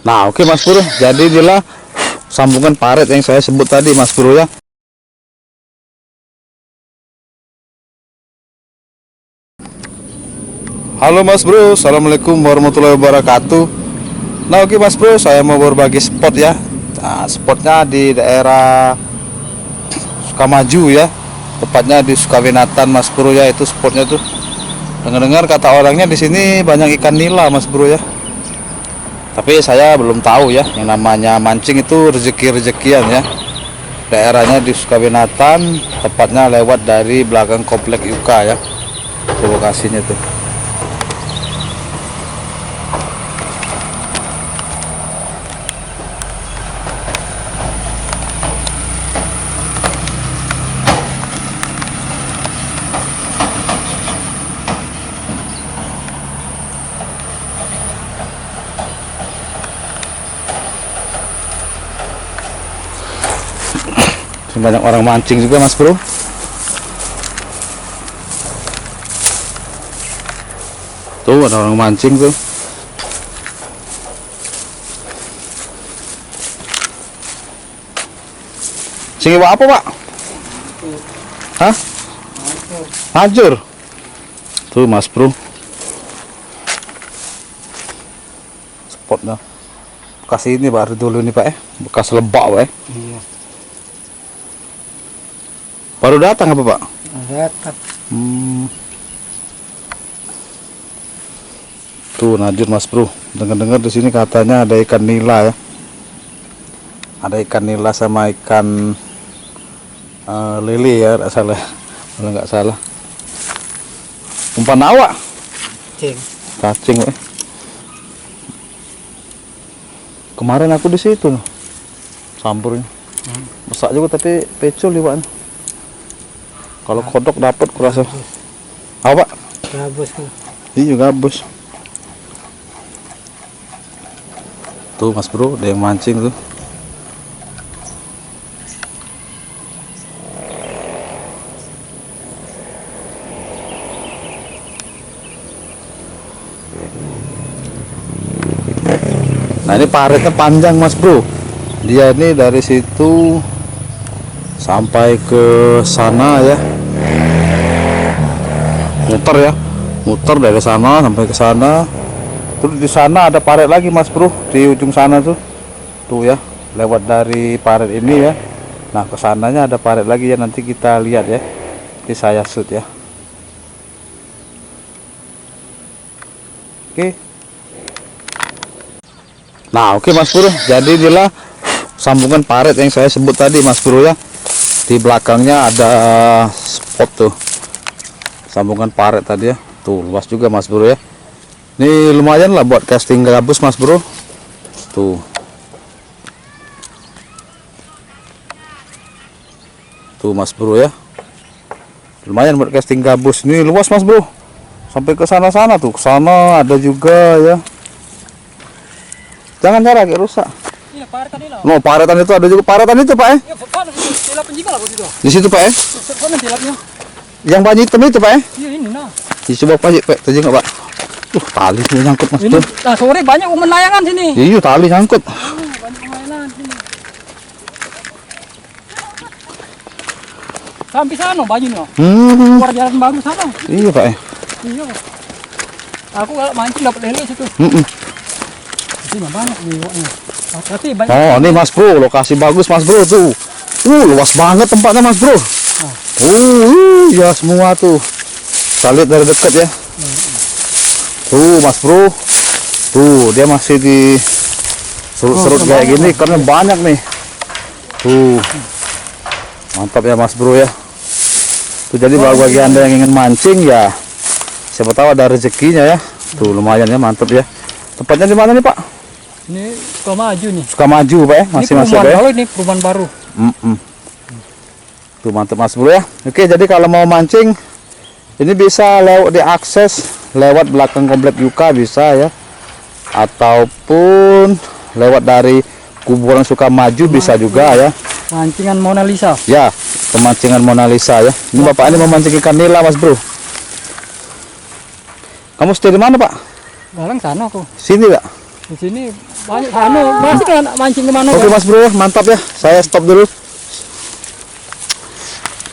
Nah, oke Mas Bro, jadi inilah sambungan paret yang saya sebut tadi Mas Bro ya. Halo Mas Bro, assalamualaikum warahmatullahi wabarakatuh. Nah oke Mas Bro, saya mau berbagi spot ya. Nah, spotnya di daerah Sukamaju ya, tepatnya di Sukawinatan Mas Bro ya. Itu spotnya tuh, dengar-dengar kata orangnya di sini banyak ikan nila Mas Bro ya. Tapi saya belum tahu ya, yang namanya mancing itu rezeki-rezekian ya. Daerahnya di Sukawinatan, tepatnya lewat dari belakang komplek Yuka ya. Itu lokasinya tuh. Banyak orang mancing juga Mas Bro. Tuh ada orang mancing tuh. Sing iwak apa Pak? Hah? Hancur. Tuh Mas Bro, spotnya bekas ini baru dulu nih Pak bekas lebak Pak Iya. Baru datang apa Pak? Datang. Tuh lanjut Mas Bro, dengar-dengar di sini katanya ada ikan nila ya. Ada ikan nila sama ikan lele ya, kalau nggak salah. Umpan awak. Cacing. Kemarin aku di situ loh, sampurnya. Besar juga tapi pecul iwaknya. Kalau kodok dapat kurasa. Apa Pak? Gabus tuh. Iya gabus. Tuh Mas Bro, ada yang mancing tuh. Nah ini paretnya panjang Mas Bro. Dia ini dari situ sampai ke sana ya, muter ya, muter dari sana sampai ke sana. Terus di sana ada paret lagi Mas Bro, di ujung sana tuh ya, lewat dari paret ini ya. Nah kesananya ada paret lagi ya, nanti kita lihat ya, ini saya shoot ya. Oke. Nah oke Mas Bro, jadi inilah sambungan paret yang saya sebut tadi Mas Bro ya. Di belakangnya ada spot tuh, sambungan paret tadi ya. Tuh luas juga Mas Bro ya. Ini lumayan lah buat casting gabus Mas Bro. Tuh Mas Bro ya, lumayan buat casting gabus. Ini luas Mas Bro, sampai ke sana-sana tuh, ke sana ada juga ya. Jangan jarak kayak rusak. Iya, paretan ini loh. No, paretan itu ada juga, paretan itu Pak Iya, Di situ Pak Yang banyak hitam itu Pak Iya, ini nah. Coba Pak tadi nggak Pak? Tali tuh nyangkut Mas Bro. Nah, sore banyak layangan sini. Iya, tali nyangkut. Banyak layangan sini. Sampai sana banyak nih. Keluar jalan baru sana. Iya Pak Iya. Aku kalau mancing dapat lele situ. Ini banyak nih iwaknya. Tapi banyak. Oh, ini Mas Bro, lokasi bagus Mas Bro tuh. Luas banget tempatnya Mas Bro. Ya semua tuh. Kita lihat dari dekat ya. Tuh Mas Bro. Tuh, dia masih di serut-serut kayak gini karena banyak nih. Tuh. Mantap ya Mas Bro ya. Tuh jadi bagi Anda yang ingin mancing ya, siapa tahu ada rezekinya ya. Tuh lumayan ya, mantap ya. Tempatnya di mana nih Pak? Ini Sukamaju nih. Sukamaju Pak ya, masih masuk ya. Ini perumahan baru. Tuh mantap Mas Bro ya. Oke, jadi kalau mau mancing ini bisa lewat diakses lewat belakang komplek Yuka bisa ya, ataupun lewat dari kuburan Sukamaju bisa juga ya. Mancingan Mona Lisa. Ya, pemancingan Mona Lisa ya. Ini Bapak ini memancing ikan nila Mas Bro. Kamu stay di mana Pak? Dalang sana aku. Sini Pak? Di sini Banyak anu, masih kan mancing kemana? Oke Mas Bro, mantap ya. Saya stop dulu.